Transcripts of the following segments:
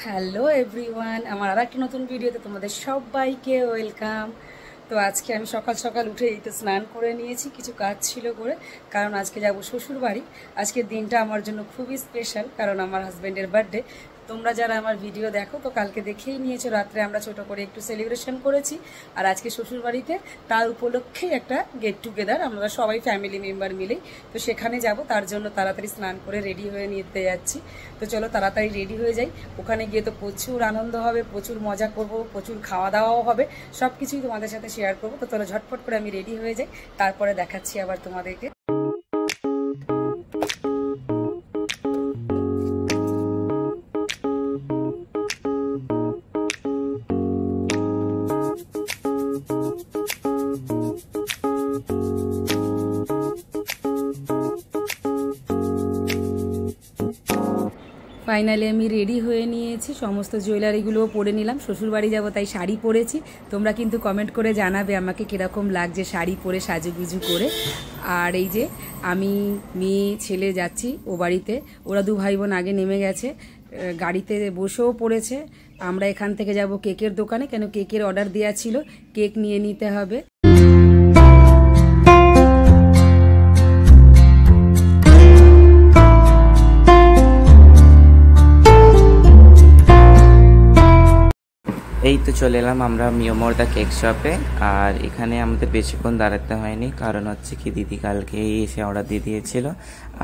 Hello everyone, আমার আর একটা নতুন ভিডিওতে তোমাদের সবাইকে ওয়েলকাম। তো আজকে আমি সকাল সকাল উঠে এই তো স্নান করে নিয়েছি, কিছু কাজ ছিল করে, কারণ আজকে যাব শ্বশুর বাড়ি। আজকের দিনটা আমার জন্য খুবই স্পেশাল, কারণ আমার হাজব্যান্ডের বার্থডে। তোমরা যারা আমার ভিডিও দেখো তো কালকে দেখেই নিয়েছো, রাত্রে আমরা ছোট করে একটু সেলিব্রেশন করেছি। আর আজকে শ্বশুর বাড়িতে তার উপলক্ষেই একটা গেট টুগেদার, আমরা সবাই ফ্যামিলি মেম্বার মিলেই তো সেখানে যাব। তার জন্য তাড়াতাড়ি স্নান করে রেডি হয়ে নিতে যাচ্ছি। তো চলো তাড়াতাড়ি রেডি হয়ে যাই। ওখানে গিয়ে তো প্রচুর আনন্দ হবে, প্রচুর মজা করব, প্রচুর খাওয়া দাওয়াও হবে, সব কিছুই তোমাদের সাথে শেয়ার করবো। তো চলো ঝটফট করে আমি রেডি হয়ে যাই, তারপরে দেখাচ্ছি আবার তোমাদেরকে। ফাইনালি আমি রেডি হয়ে নিয়েছি, সমস্ত জুয়েলারিগুলোও পরে নিলাম। শ্বশুরবাড়ি যাব তাই শাড়ি পরেছি। তোমরা কিন্তু কমেন্ট করে জানাবে আমাকে কীরকম লাগছে শাড়ি পরে সাজুগুজু করে। আর এই যে আমি মেয়ে ছেলে যাচ্ছি ও বাড়িতে, ওরা দু ভাই বোন আগে নেমে গেছে, গাড়িতে বসেও পড়েছে। আমরা এখান থেকে যাব কেকের দোকানে, কেন কেকের অর্ডার দেওয়া ছিল, কেক নিয়ে নিতে হবে। এই তো চলে এলাম আমরা মিয়মরদা কেক শপে। আর এখানে আমাদের বেশিক্ষণ দাঁড়াতে হয়নি, কারণ হচ্ছে কি দিদি কালকেই এসে অর্ডার দিয়ে দিয়েছিল।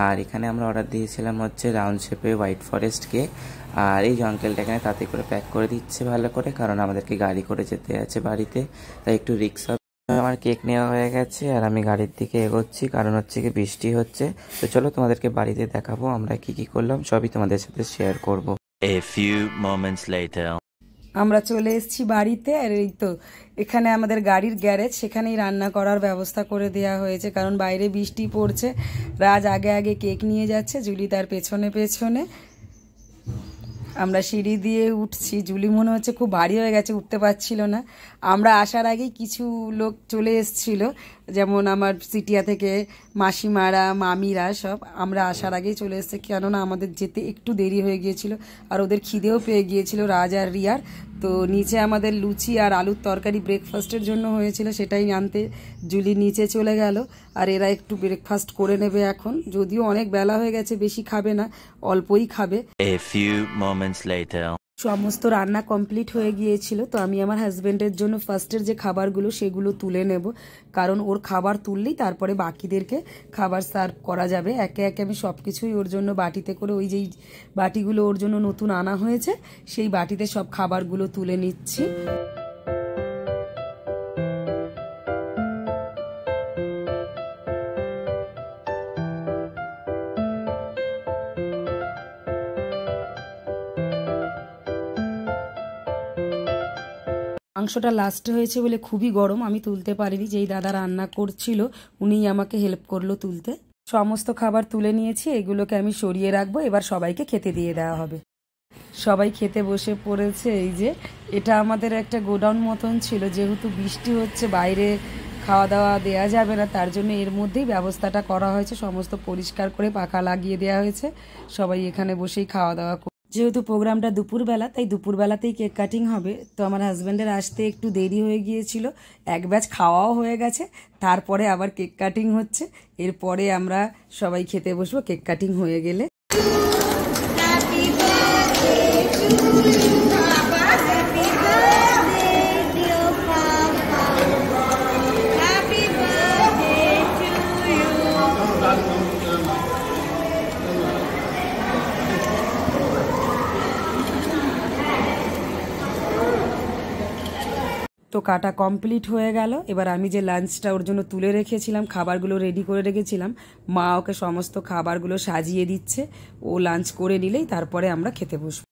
আর এখানে আমরা অর্ডার দিয়েছিলাম হচ্ছে রাউন্ড শেপে হোয়াইট ফরেস্ট কেক। আর এই আঙ্কেলটা এখানে তাতে করে প্যাক করে দিচ্ছে ভালো করে, কারণ আমাদেরকে গাড়ি করে যেতে আছে বাড়িতে, তাই একটু রিক্স হবে। আমার কেক নেওয়া হয়ে গেছে আর আমি গাড়ির দিকে এগোচ্ছি, কারণ হচ্ছে কি বৃষ্টি হচ্ছে। তো চলো তোমাদেরকে বাড়িতে দেখাবো আমরা কি কি করলাম, সবই তোমাদের সাথে শেয়ার করব। A few moments later. আমরা চলে এসেছি বাড়িতে। আর এই তো এখানে আমাদের গাড়ির গ্যারেজ, সেখানেই রান্না করার ব্যবস্থা করে দেওয়া হয়েছে, কারণ বাইরে বৃষ্টি পড়ছে। রাজ আগে আগে কেক নিয়ে যাচ্ছে, জুলি তার পেছনে পেছনে। আমরা সিঁড়ি দিয়ে উঠছি, জুলি মনে হচ্ছে খুব ভারী হয়ে গেছে, উঠতে পারছিল না। আমরা আসার আগেই কিছু লোক চলে এসেছিল, যেমন আমার সিটিয়া থেকে মাসিমারা মামিরা সব আমরা আসার আগেই চলে এসেছে, কেননা আমাদের যেতে একটু দেরি হয়ে গিয়েছিল আর ওদের খিদেও পেয়ে গিয়েছিল রাজ আর রিয়ার। তো নিচে আমাদের লুচি আর আলুর তরকারি ব্রেকফাস্টের জন্য হয়েছিল, সেটাই আনতে জুলি নিচে চলে গেল। আর এরা একটু ব্রেকফাস্ট করে নেবে এখন, যদিও অনেক বেলা হয়ে গেছে, বেশি খাবে না, অল্পই খাবে। A few moments later. সমস্ত রান্না কমপ্লিট হয়ে গিয়েছিল। তো আমি আমার হাজব্যান্ডের জন্য ফার্স্টের যে খাবারগুলো সেগুলো তুলে নেব, কারণ ওর খাবার তুললেই তারপরে বাকিদেরকে খাবার সার্ভ করা যাবে। একে একে আমি সব কিছুই ওর জন্য বাটিতে করে, ওই যেই বাটিগুলো ওর জন্য নতুন আনা হয়েছে সেই বাটিতে সব খাবারগুলো তুলে নিচ্ছি। মাংসটা লাস্টে হয়েছে বলে খুবই গরম, আমি তুলতে পারিনি। যেই দাদা রান্না করছিল উনিই আমাকে হেল্প করলো তুলতে। সমস্ত খাবার তুলে নিয়েছি, এগুলোকে আমি সরিয়ে রাখবো, এবার সবাইকে খেতে দিয়ে দেওয়া হবে। সবাই খেতে বসে পড়েছে। এই যে এটা আমাদের একটা গোডাউন মতন ছিল, যেহেতু বৃষ্টি হচ্ছে বাইরে খাওয়া দাওয়া দেওয়া যাবে না, তার জন্য এর মধ্যেই ব্যবস্থাটা করা হয়েছে, সমস্ত পরিষ্কার করে পাখা লাগিয়ে দেওয়া হয়েছে। সবাই এখানে বসেই খাওয়া দাওয়া। যেহেতু প্রোগ্রামটা দুপুরবেলা, তাই দুপুরবেলাতেই কেক কাটিং হবে। তো আমার হাজব্যান্ডের আসতে একটু দেরি হয়ে গিয়েছিল, এক ব্যাচ খাওয়াও হয়ে গেছে, তারপরে আবার কেক কাটিং হচ্ছে। এরপরে আমরা সবাই খেতে বসবো কেক কাটিং হয়ে গেলে। তো কাটা কমপ্লিট হয়ে গেল। এবার আমি যে লাঞ্চটা ওর জন্য তুলে রেখেছিলাম, খাবারগুলো রেডি করে রেখেছিলাম, মা ওকে সমস্ত খাবারগুলো সাজিয়ে দিচ্ছে। ও লাঞ্চ করে নিলেই তারপরে আমরা খেতে বসবো।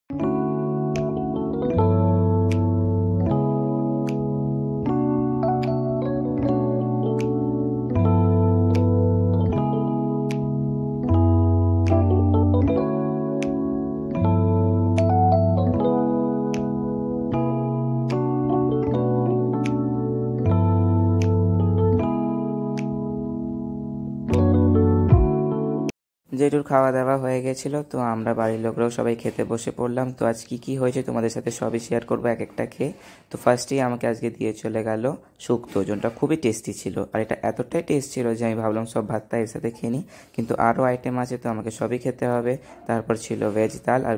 জেঠুর খাওয়া দাওয়া হয়ে গেছিলো, তো আমরা বাড়ির লোকরাও সবাই খেতে বসে পড়লাম। তো আজ কি হয়েছে তোমাদের সাথে সবই শেয়ার করবো এক একটা খেয়ে। তো ফার্স্টেই আমাকে আজকে দিয়ে চলে গেল শুক্তো, যেটা খুবই টেস্টি ছিল। আর এটা এতটাই টেস্ট ছিল যে আমি ভাবলাম সব ভাতটা এর সাথে খেয়ে নিই, কিন্তু আরও আইটেম আছে, তো আমাকে সবই খেতে হবে। তারপর ছিল ভেজ ডাল আর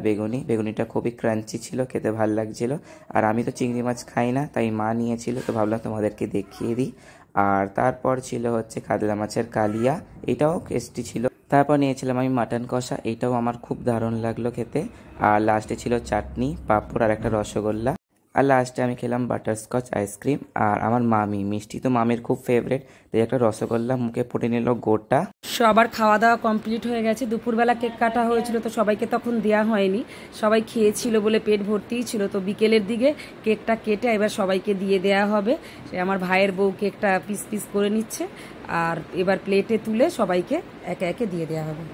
বেগুনিটা খুবই ক্রাঞ্চি ছিল, খেতে ভালো লাগছিল। আর আমি তো চিংড়ি মাছ খাই না, তাই মা নিয়েছিল, তো ভাবলাম তোমাদেরকে দেখিয়ে দিই। আর তারপর ছিল হচ্ছে কাতলা মাছের কালিয়া, এটাও টেস্টি ছিল। তারপর নিয়েছিলাম আমি মাটন কষা, এটাও আমার খুব দারুণ লাগলো খেতে। আর লাস্টে ছিল চাটনি, পাঁপড় আর একটা রসগোল্লা। আর লাস্টে আমি খেলাম বাটারস্কচ আইসক্রিম। আর আমার মামি, মিষ্টি তো মামির খুব ফেভারিট, তাই একটা রসগোল্লা মুখে পুড়ে নিল গোটা। সবার খাওয়া দাওয়া কমপ্লিট হয়ে গেছে। দুপুরবেলা কেক কাটা হয়েছিল, তো সবাইকে তখন দেওয়া হয়নি, সবাই খেয়েছিল বলে পেট ভর্তিই ছিল। তো বিকেলের দিকে কেকটা কেটে এবার সবাইকে দিয়ে দেওয়া হবে। সে আমার ভাইয়ের বউ কেকটা পিস পিস করে নিচ্ছে, আর এবার প্লেটে তুলে সবাইকে একে একে দিয়ে দেওয়া হবে।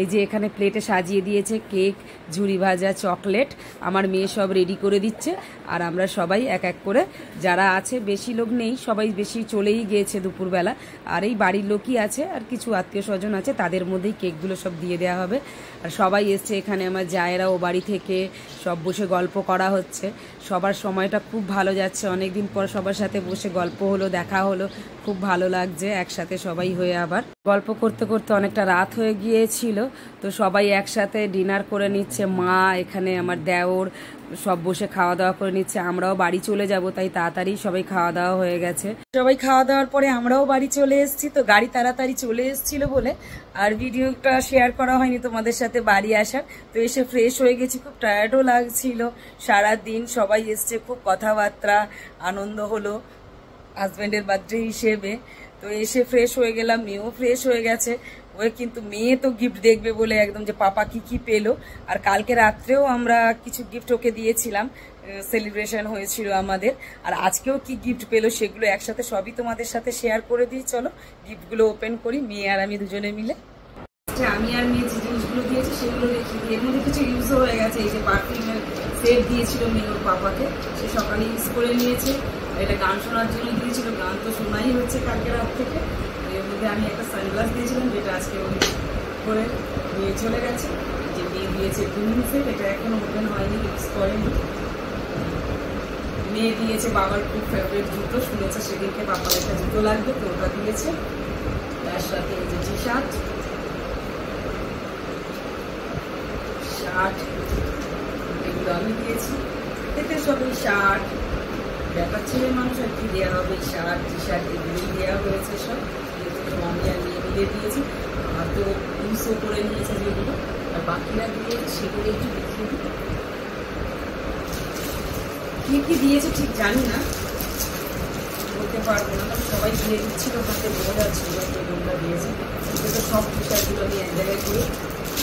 এই যে এখানে প্লেটে সাজিয়ে দিয়েছে কেক, ঝুড়ি ভাজা, চকলেট, আমার মেয়ে সব রেডি করে দিচ্ছে। আর আমরা সবাই এক এক করে, যারা আছে, বেশি লোক নেই, সবাই বেশি চলেই গিয়েছে দুপুরবেলা, আর এই বাড়ির লোকই আছে আর কিছু আত্মীয় স্বজন আছে, তাদের মধ্যেই কেকগুলো সব দিয়ে দেওয়া হবে। আর সবাই এসছে এখানে, আমার জায়েরা ও বাড়ি থেকে, সব বসে গল্প করা হচ্ছে। সবার সময়টা খুব ভালো যাচ্ছে, অনেকদিন পর সবার সাথে বসে গল্প হলো, দেখা হলো, খুব ভালো লাগছে একসাথে সবাই হয়ে। আবার গল্প করতে করতে অনেকটা রাত হয়ে গিয়েছিল, তো সবাই একসাথে ডিনার করে নিচ্ছে। মা, এখানে আমার দেওর, সব বসে খাওয়া দাওয়া করে নিচ্ছে। আমরাও বাড়ি চলে যাব, তাই তাড়াতাড়ি সবাই খাওয়া দাওয়া হয়ে গেছে। সবাই খাওয়া দাওয়ার পরে আমরাও বাড়ি চলে এসেছি। তো গাড়ি তাড়াতাড়ি চলে এসেছিল বলে আর ভিডিওটা শেয়ার করা হয়নি তোমাদের সাথে বাড়ি আসার। তো এসে ফ্রেশ হয়ে গেছি, খুব টায়ার্ডও লাগছিল। সারাদিন সবাই এসছে, খুব কথাবার্তা, আনন্দ হলো হাজব্যান্ডের বার্থডে হিসেবে। তো এসে ফ্রেশ হয়ে গেলাম, মেয়েও ফ্রেশ হয়ে গেছে। ওই কিন্তু মেয়ে তো গিফট দেখবে বলে একদম, যে পাপা কি পেলো। আর কালকে রাত্রেও আমরা কিছু গিফট ওকে দিয়েছিলাম, সেলিব্রেশন হয়েছিল আমাদের। আর আজকেও কি গিফট পেলো সেগুলো একসাথে সবই তোমাদের সাথে শেয়ার করে দিই। চলো গিফটগুলো ওপেন করি, মেয়ে আর আমি দুজনে মিলে। আমি আর মেয়ে যে জিনিসগুলো দিয়েছি সেগুলো দেখি, এর মধ্যে কিছু ইউজও হয়ে গেছে। এই যে পারফিউমের সেট দিয়েছিল মেয়ে ওর পাপাকে, সে সকালে ইউজ করে নিয়েছে। এটা গান শোনার জন্য দিয়েছিল, গান তো শোনাই হচ্ছে কালকে রাত থেকে। এর মধ্যে আমি একটা সানগ্লাস দিয়েছিলাম, যেটা আজকে ওই করে নিয়ে চলে গেছে। যে মেয়ে দিয়েছে গ্রিন সেট, এটা এখনো ওপেন হয়নি, ইউজ করেনি। মেয়ে দিয়েছে বাবার খুব ফেভারিট জুতো, শুনেছে সেদিনকে বাবার একটা জুতো লাগবে, তো ওটা দিয়েছে। তার সাথে এই যে টি শার্ট, এগুলো আমি দিয়েছি। এতে সবই শার্ট, ব্যাপার ছেলে মানুষ আর কি দেওয়া হবে, শার্ট টি শার্ট এগুলোই দেওয়া হয়েছে সব। আমি আর নিয়ে মিলে দিয়েছি, আর তো ইউজও করে নিয়েছে যেগুলো, আর বাকিরা দিয়েছে সেগুলো একটু দেখিয়ে দিই। কি দিয়েছে ঠিক জানি না, বলতে পারবো না, কারণ সবাই দিয়ে দিচ্ছিল, হাতে বোঝা যাচ্ছিল কোনটা দিয়েছে। তো সব টি শার্টগুলো আমি এক জায়গায় করে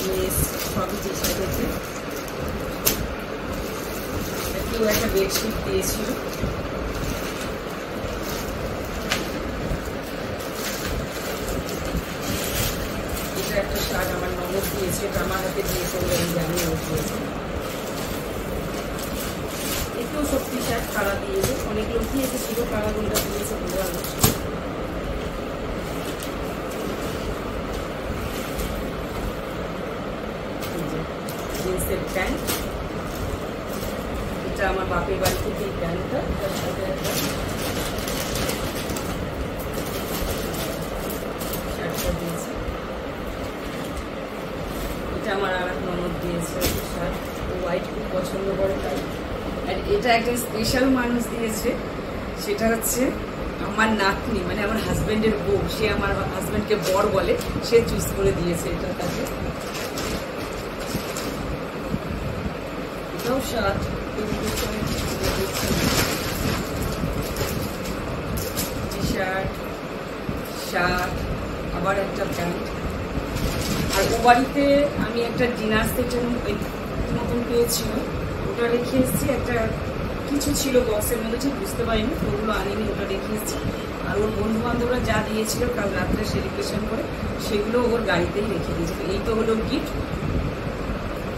নিয়ে সবই টি শার্ট হচ্ছে। কেউ একটা বেডশিট দিয়েছিল, এটা একটা শার্ট আমার ননদ দিয়েছে, এটা আমার হাতে দিয়েছে বলে আমি জানি ও দিয়েছে। এতেও সব টি শার্ট কারা দিয়েছে, অনেক লোক দিয়েছে, শুধু কারাগুলোটা দিয়েছে বোঝা যাচ্ছে। জিন্সের প্যান্ট, এটা আমার বাপের বাড়ি থেকে এই প্যান্টটা, তার সাথে একটা শার্টটা দিয়েছে। এটা আমার আর এক ননদ দিয়েছে শার্ট, ও হোয়াইট খুব পছন্দ করে তাই। আর এটা একটা স্পেশাল মানুষ দিয়েছে, সেটা হচ্ছে আমার নাতনি, মানে আমার হাজব্যান্ডের বউ, সে আমার হাজব্যান্ডকে বর বলে, সে চুজ করে দিয়েছে এটা তাকে। এটাও শার্ট, টি শার্ট, শার্ট, আবার একটা প্যান্ট। আর ও বাড়িতে আমি একটা ডিনার সেটের মতন পেয়েছিল, ওটা রেখে এসেছি। একটা কিছু ছিল বক্সের মধ্যে, ঠিক বুঝতে পারিনি, ওগুলো আনিনি, ওটা রেখে এসেছি। আর ওর বন্ধু বান্ধবরা যা দিয়েছিল কাল রাত্রে সেলিব্রেশন করে, সেগুলো ওর গাড়িতেই রেখে দিয়েছিল। এই তো হলো গিফট,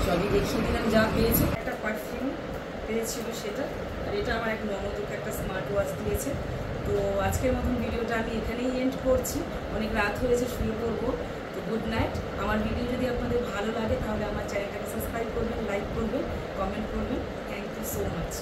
সবই দেখিয়ে দিলাম যা পেয়েছে। একটা পারফিউম পেয়েছিল সেটা, আর এটা আমার এক ননদ ওকে একটা স্মার্ট ওয়াচ দিয়েছে। তো আজকের মতন ভিডিওটা আমি এখানেই এন্ড করছি, অনেক রাত হয়েছে, শুয়ে পড়বো। তো গুড নাইট। আমার ভিডিও যদি আপনাদের ভালো লাগে তাহলে আমার চ্যানেলটাকে সাবস্ক্রাইব করবেন, লাইক করবেন, কমেন্ট করবেন। Thank you so much.